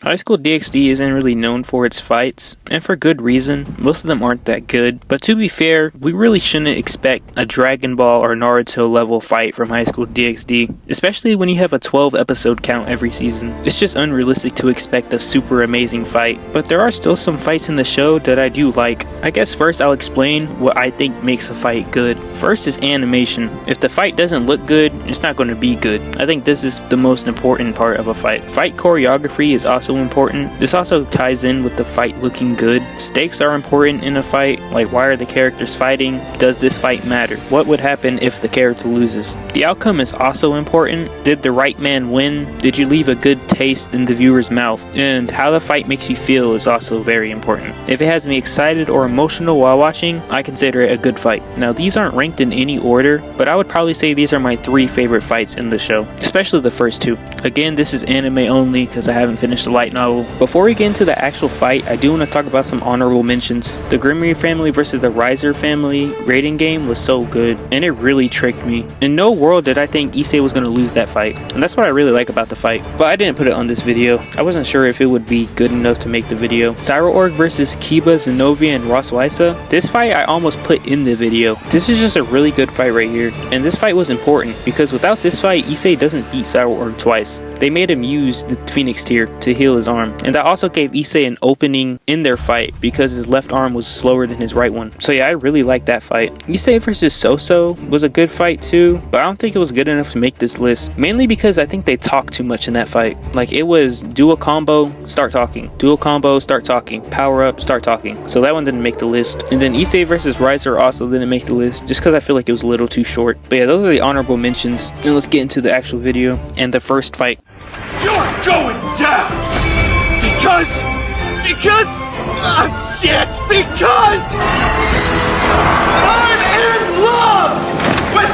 High School DxD isn't really known for its fights, and for good reason. Most of them aren't that good. But to be fair, we really shouldn't expect a Dragon Ball or Naruto level fight from High School DxD, especially when you have a 12 episode count every season. It's just unrealistic to expect a super amazing fight, but there are still some fights in the show that I do like. I guess first I'll explain what I think makes a fight good. First is animation. If the fight doesn't look good, it's not going to be good. I think this is the most important part of a fight. Fight choreography is also important. This also ties in with the fight looking good. Stakes are important in a fight, like why are the characters fighting? Does this fight matter? What would happen if the character loses? The outcome is also important. Did the right man win? Did you leave a good taste in the viewer's mouth? And how the fight makes you feel is also very important. If it has me excited or emotional while watching, I consider it a good fight. Now these aren't ranked in any order, but I would probably say these are my 3 favorite fights in the show, especially the first 2. Again, this is anime only because I haven't finished the light novel. Before we get into the actual fight, I do want to talk about some honorable mentions. The Gremory family versus the Riser family rating game was so good, and it really tricked me. In no world did I think Issei was going to lose that fight, and that's what I really like about the fight. But I didn't put it on this video. I wasn't sure if it would be good enough to make the video. Sairaorg versus Kiba, Zenobia, and Roswaisa. This fight I almost put in the video. This is just a really good fight right here, and this fight was important because without this fight, Issei doesn't beat Sairaorg twice. They made him use the Phoenix Tear to heal his arm, and that also gave Issei an opening in their fight because his left arm was slower than his right one. So yeah, I really like that fight. Issei versus Soso was a good fight too, but I don't think it was good enough to make this list, mainly because I think they talked too much in that fight. Like it was do a combo, start talking, do a combo, start talking, power up, start talking. So that one didn't make the list. And then Issei versus Riser also didn't make the list just because I feel like it was a little too short. But yeah, those are the honorable mentions. And let's get into the actual video and the first fight. You're going down! Because... Because I'm in love with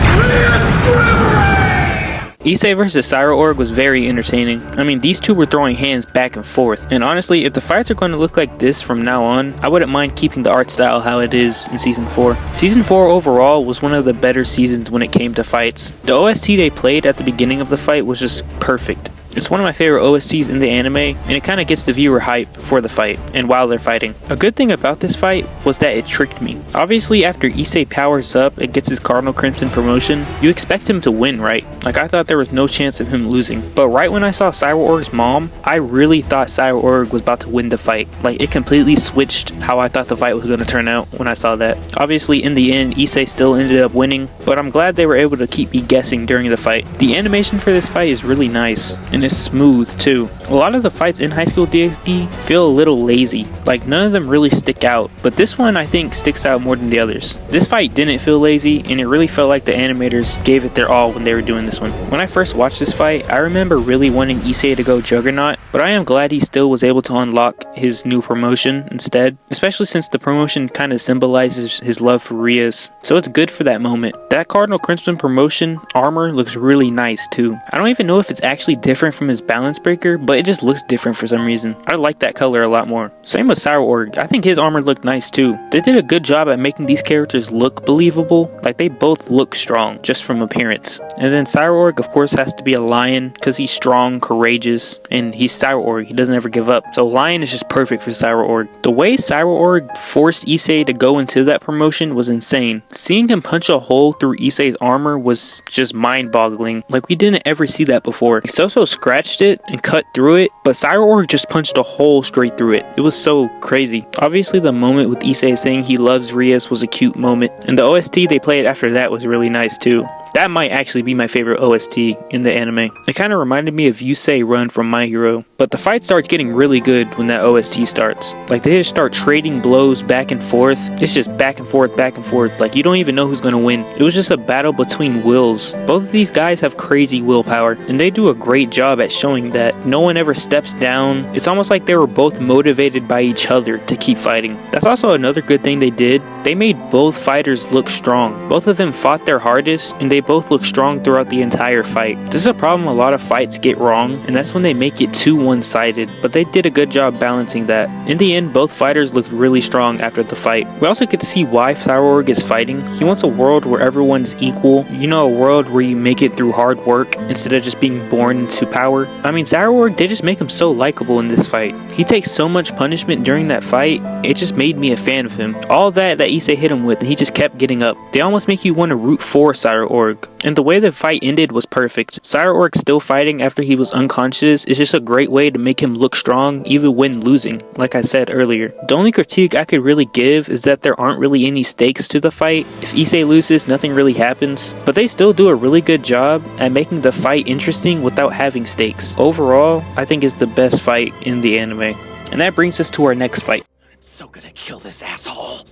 Gremory! Issei vs Sairaorg was very entertaining. I mean, these two were throwing hands back and forth, and honestly, if the fights are going to look like this from now on, I wouldn't mind keeping the art style how it is in Season 4. Season 4 overall was one of the better seasons when it came to fights. The OST they played at the beginning of the fight was just perfect. It's one of my favorite OSTs in the anime, and it kind of gets the viewer hype for the fight and while they're fighting. A good thing about this fight was that it tricked me. Obviously, after Issei powers up and gets his Cardinal Crimson promotion, you expect him to win, right? Like, I thought there was no chance of him losing. But right when I saw Sairaorg's mom, I really thought Sairaorg was about to win the fight. Like, it completely switched how I thought the fight was going to turn out when I saw that. Obviously, in the end, Issei still ended up winning, but I'm glad they were able to keep me guessing during the fight. The animation for this fight is really nice, and it's smooth too. A lot of the fights in High School DxD feel a little lazy, like none of them really stick out, but this one I think sticks out more than the others. This fight didn't feel lazy, and it really felt like the animators gave it their all when they were doing this one. When I first watched this fight, I remember really wanting Issei to go Juggernaut, but I am glad he still was able to unlock his new promotion instead, especially since the promotion kind of symbolizes his love for Rias, so it's good for that moment. That Cardinal Crimson promotion armor looks really nice too. I don't even know if it's actually different from his balance breaker, but it just looks different for some reason. I like that color a lot more. Same with Sairaorg. I think his armor looked nice too. They did a good job at making these characters look believable. Like, they both look strong just from appearance. And then Sairaorg of course has to be a lion because he's strong, courageous, and he's Sairaorg. He doesn't ever give up. So lion is just perfect for Sairaorg. The way Sairaorg forced Issei to go into that promotion was insane. Seeing him punch a hole through Issei's armor was just mind-boggling. Like, we didn't ever see that before. Soso scratched it and cut through it, but Sairaorg just punched a hole straight through it. It was so crazy. Obviously, the moment with Issei saying he loves Rias was a cute moment, and the OST they played after that was really nice too. That might actually be my favorite OST in the anime. It kind of reminded me of Yusei Run from My Hero. But the fight starts getting really good when that OST starts. Like, they just start trading blows back and forth. It's just back and forth, back and forth. Like, you don't even know who's gonna win. It was just a battle between wills. Both of these guys have crazy willpower, and they do a great job at showing that no one ever steps down. It's almost like they were both motivated by each other to keep fighting. That's also another good thing they did. They made both fighters look strong. Both of them fought their hardest, and they they both look strong throughout the entire fight. This is a problem a lot of fights get wrong, and that's when they make it too one-sided, but they did a good job balancing that. In the end, both fighters looked really strong after the fight. We also get to see why Sairaorg is fighting. He wants a world where everyone is equal, you know, a world where you make it through hard work instead of just being born into power. I mean, Sairaorg, they just make him so likable in this fight. He takes so much punishment during that fight, it just made me a fan of him. All that Issei hit him with, and he just kept getting up. They almost make you want to root for Sairaorg. And the way the fight ended was perfect. Sairaorg still fighting after he was unconscious is just a great way to make him look strong even when losing, like I said earlier. The only critique I could really give is that there aren't really any stakes to the fight. If Issei loses, nothing really happens, but they still do a really good job at making the fight interesting without having stakes. Overall, I think it's the best fight in the anime. And that brings us to our next fight. I'm so gonna kill this asshole.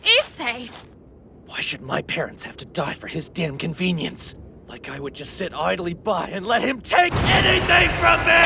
Issei! Why should my parents have to die for his damn convenience? Like I would just sit idly by and let him take anything from me!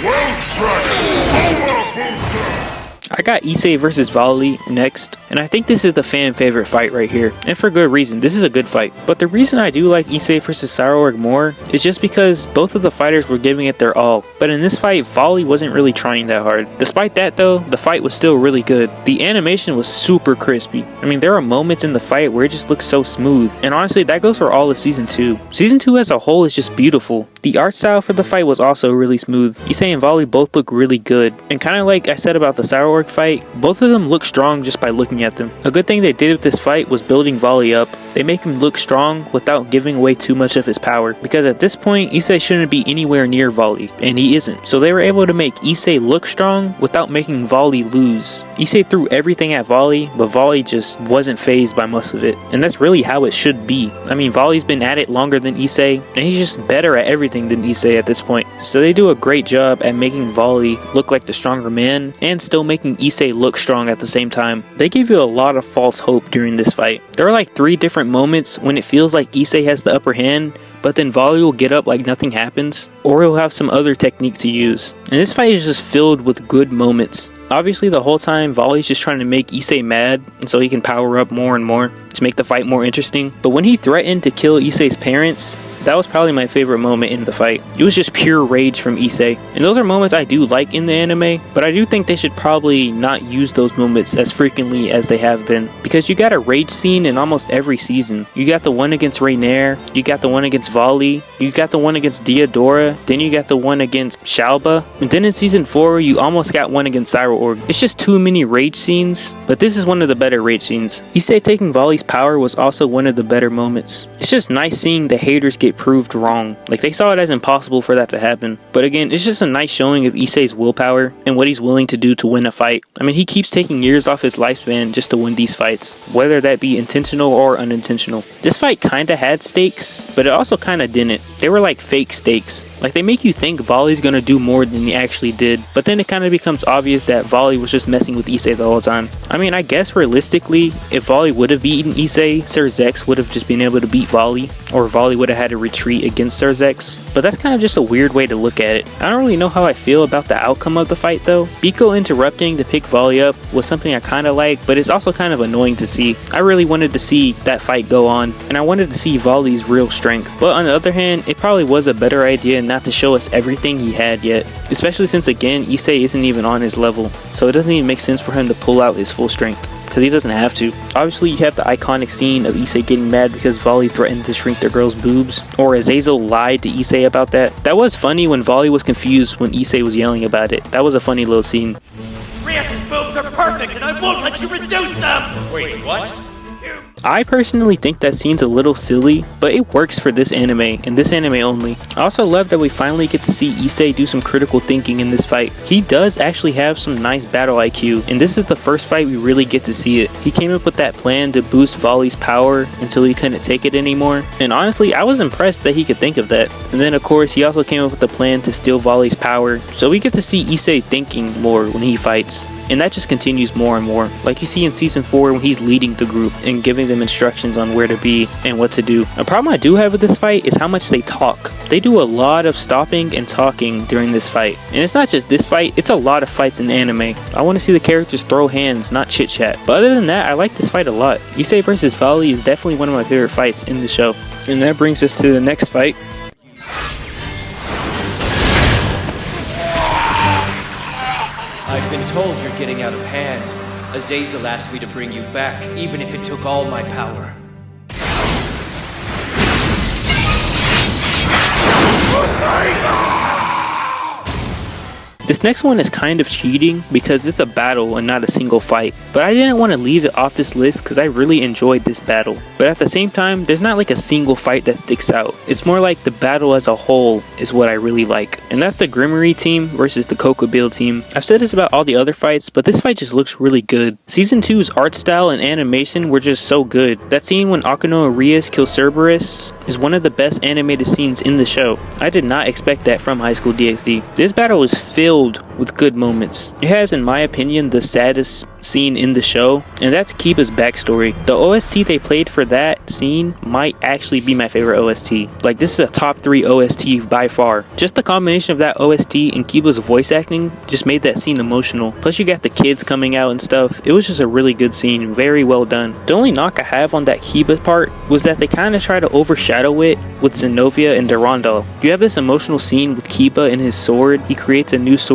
Wells Dragon, power booster! I got Issei versus Vali next, and I think this is the fan favorite fight right here, and for good reason. This is a good fight. But the reason I do like Issei versus Sairaorg more is just because both of the fighters were giving it their all. But in this fight, Vali wasn't really trying that hard. Despite that though, the fight was still really good. The animation was super crispy. I mean, there are moments in the fight where it just looks so smooth, and honestly that goes for all of Season 2. Season 2 as a whole is just beautiful. The art style for the fight was also really smooth. Issei and Vali both look really good, and kind of like I said about the Sairaorg fight, both of them look strong just by looking at them. A good thing they did with this fight was building Vali up. They make him look strong without giving away too much of his power, because at this point Issei shouldn't be anywhere near Vali, and he isn't. So they were able to make Issei look strong without making Vali lose. Issei threw everything at Vali, but Vali just wasn't fazed by most of it, and that's really how it should be. I mean, Vali's been at it longer than Issei, and he's just better at everything than Issei at this point. So they do a great job at making Vali look like the stronger man, and still making Issei look strong at the same time. They give you a lot of false hope during this fight. There are like 3 different moments when it feels like Issei has the upper hand, but then Vali will get up like nothing happens, or he'll have some other technique to use. And this fight is just filled with good moments. Obviously the whole time Vali's just trying to make Issei mad so he can power up more and more to make the fight more interesting. But when he threatened to kill Issei's parents, that was probably my favorite moment in the fight. It was just pure rage from Issei. And those are moments I do like in the anime, but I do think they should probably not use those moments as frequently as they have been, because you got a rage scene in almost every season. You got the one against Rainier, you got the one against Vali, you got the one against Diodora, then you got the one against Shalba, and then in season 4 you almost got one against Sairaorg. It's just too many rage scenes, but this is one of the better rage scenes. Issei taking Vali's power was also one of the better moments. It's just nice seeing the haters get proved wrong. Like, they saw it as impossible for that to happen. But again, it's just a nice showing of Issei's willpower and what he's willing to do to win a fight. I mean, he keeps taking years off his lifespan just to win these fights, whether that be intentional or unintentional. This fight kinda had stakes, but it also kinda didn't. They were like fake stakes. Like, they make you think Vali's gonna do more than he actually did, but then it kinda becomes obvious that Vali was just messing with Issei the whole time. I mean, I guess realistically, if Vali would have beaten Issei, Sir Zex would have just been able to beat Vali, or Vali would have had to retreat against Sir Zex, but that's kind of just a weird way to look at it. I don't really know how I feel about the outcome of the fight though. Biko interrupting to pick Vali up was something I kind of like, but it's also kind of annoying to see. I really wanted to see that fight go on, and I wanted to see Vali's real strength. But on the other hand, it probably was a better idea not to show us everything he had yet, especially since again, Issei isn't even on his level, so it doesn't even make sense for him to pull out his full strength, because he doesn't have to. Obviously, you have the iconic scene of Issei getting mad because Vali threatened to shrink the girl's boobs, or Azazel lied to Issei about that. That was funny when Vali was confused when Issei was yelling about it. That was a funny little scene. Rias's boobs are perfect and I won't let you reduce them! Wait, what? I personally think that scene's a little silly, but it works for this anime, and this anime only. I also love that we finally get to see Issei do some critical thinking in this fight. He does actually have some nice battle IQ, and this is the first fight we really get to see it. He came up with that plan to boost Vali's power until he couldn't take it anymore, and honestly, I was impressed that he could think of that. And then of course, he also came up with the plan to steal Vali's power, so we get to see Issei thinking more when he fights. and that just continues more and more. Like you see in season 4 when he's leading the group and giving them instructions on where to be and what to do. A problem I do have with this fight is how much they talk. They do a lot of stopping and talking during this fight. And it's not just this fight, it's a lot of fights in anime. I want to see the characters throw hands, not chit chat. But other than that, I like this fight a lot. Issei versus Vali is definitely one of my favorite fights in the show. And that brings us to the next fight. I've been told you're getting out of hand. Azazel asked me to bring you back, even if it took all my power. This next one is kind of cheating because it's a battle and not a single fight, but I didn't want to leave it off this list because I really enjoyed this battle. But at the same time, there's not like a single fight that sticks out. It's more like the battle as a whole is what I really like, and that's the Gremory team versus the Kokabiel team. I've said this about all the other fights, but this fight just looks really good. Season 2's art style and animation were just so good. That scene when Akeno Arias kills Cerberus is one of the best animated scenes in the show. I did not expect that from High School DxD. This battle was filled with good moments. It has, in my opinion, the saddest scene in the show, and that's Kiba's backstory. The OST they played for that scene might actually be my favorite OST. Like, this is a top 3 OST by far. Just the combination of that OST and Kiba's voice acting just made that scene emotional. Plus you got the kids coming out and stuff. It was just a really good scene, very well done. The only knock I have on that Kiba part was that they kind of try to overshadow it with Zenobia and Durandal. You have this emotional scene with Kiba and his sword. He creates a new sword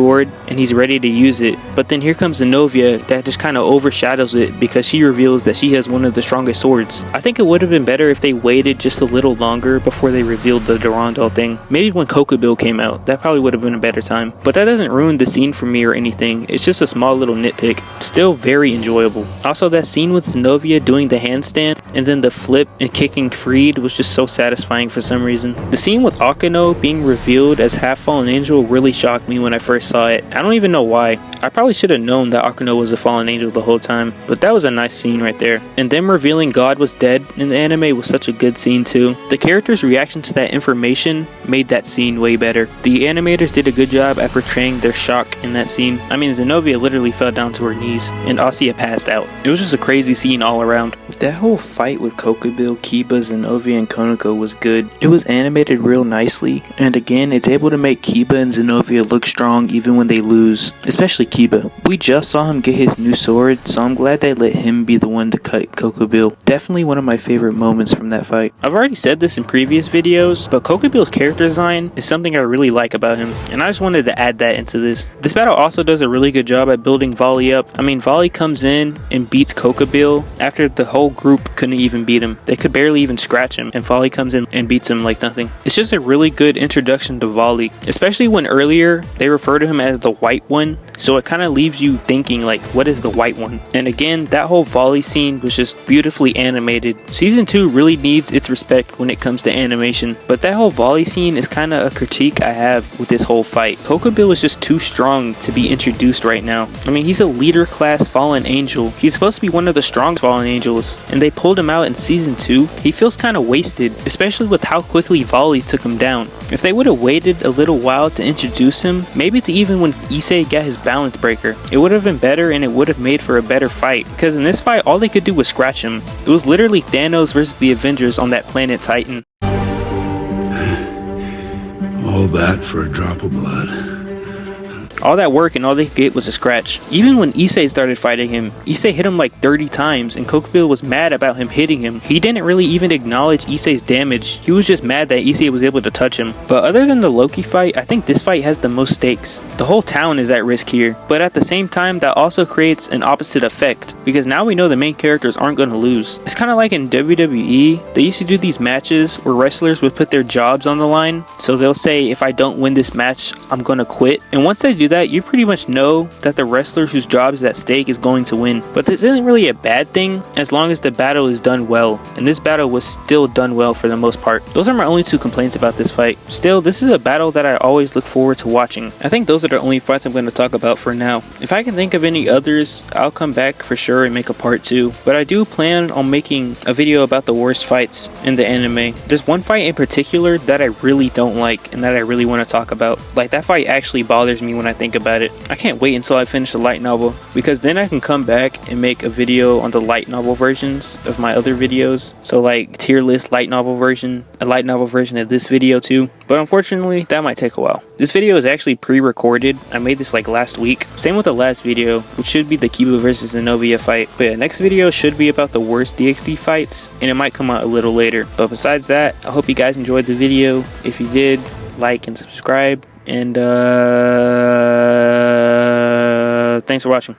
and he's ready to use it, but then here comes Zenobia that just kind of overshadows it because she reveals that she has one of the strongest swords. I think it would have been better if they waited just a little longer before they revealed the Durandal thing. Maybe when Kokabiel came out, that probably would have been a better time. But that doesn't ruin the scene for me or anything. It's just a small little nitpick. Still very enjoyable. Also, that scene with Zenobia doing the handstand and then the flip and kicking Freed was just so satisfying for some reason. The scene with Akeno being revealed as half fallen angel really shocked me when I first saw it. I don't even know why. I probably should have known that Akeno was a fallen angel the whole time, but that was a nice scene right there. And them revealing God was dead in the anime was such a good scene too. The character's reaction to that information made that scene way better. The animators did a good job at portraying their shock in that scene. I mean, Zenobia literally fell down to her knees and Asia passed out. It was just a crazy scene all around. That whole fight with Kokabiel, Kiba, Zenobia, and Konako was good. It was animated real nicely, and again, it's able to make Kiba and Zenobia look strong even when they lose, especially Kiba. We just saw him get his new sword, so I'm glad they let him be the one to cut Kokabiel. Definitely one of my favorite moments from that fight. I've already said this in previous videos, but Kokabiel's character design is something I really like about him, and I just wanted to add that into this. This battle also does a really good job at building Vali up. I mean, Vali comes in and beats Kokabiel after the whole group couldn't even beat him. They could barely even scratch him, and Vali comes in and beats him like nothing. It's just a really good introduction to Vali, especially when earlier they refer to him as the White One, so it kind of leaves you thinking like, what is the White One? And again, that whole Vali scene was just beautifully animated. Season 2 really needs its respect when it comes to animation, but that whole Vali scene is kind of a critique I have with this whole fight. Kokabiel is just too strong to be introduced right now. I mean, he's a leader class fallen angel. He's supposed to be one of the strongest fallen angels, and they pulled him out in season 2. He feels kind of wasted, especially with how quickly Vali took him down. If they would have waited a little while to introduce him, maybe to even when Issei got his balance breaker, it would have been better and it would have made for a better fight, because in this fight all they could do was scratch him. It was literally Thanos versus the Avengers on that planet Titan. All that for a drop of blood. All that work and all they could get was a scratch. Even when Issei started fighting him, Issei hit him like 30 times and Kokabiel was mad about him hitting him. He didn't really even acknowledge Issei's damage. He was just mad that Issei was able to touch him. But other than the Loki fight, I think this fight has the most stakes. The whole town is at risk here, but at the same time that also creates an opposite effect, because now we know the main characters aren't going to lose. It's kind of like in WWE, they used to do these matches where wrestlers would put their jobs on the line. So they'll say, if I don't win this match, I'm going to quit. And once they do that, you pretty much know that the wrestler whose job is at stake is going to win. But this isn't really a bad thing as long as the battle is done well, and this battle was still done well for the most part. Those are my only two complaints about this fight. Still, this is a battle that I always look forward to watching. I think those are the only fights I'm going to talk about for now. If I can think of any others, I'll come back for sure and make a part 2. But I do plan on making a video about the worst fights in the anime. There's one fight in particular that I really don't like and that I really want to talk about. Like, that fight actually bothers me when I think about it. I can't wait until I finish the light novel, because then I can come back and make a video on the light novel versions of my other videos. So like tier list light novel version, a light novel version of this video too. But unfortunately, that might take a while. This video is actually pre-recorded. I made this like last week. Same with the last video, which should be the Kiba versus Zenobia fight. But yeah, next video should be about the worst DxD fights, and it might come out a little later. But besides that, I hope you guys enjoyed the video. If you did, like and subscribe, and thanks for watching.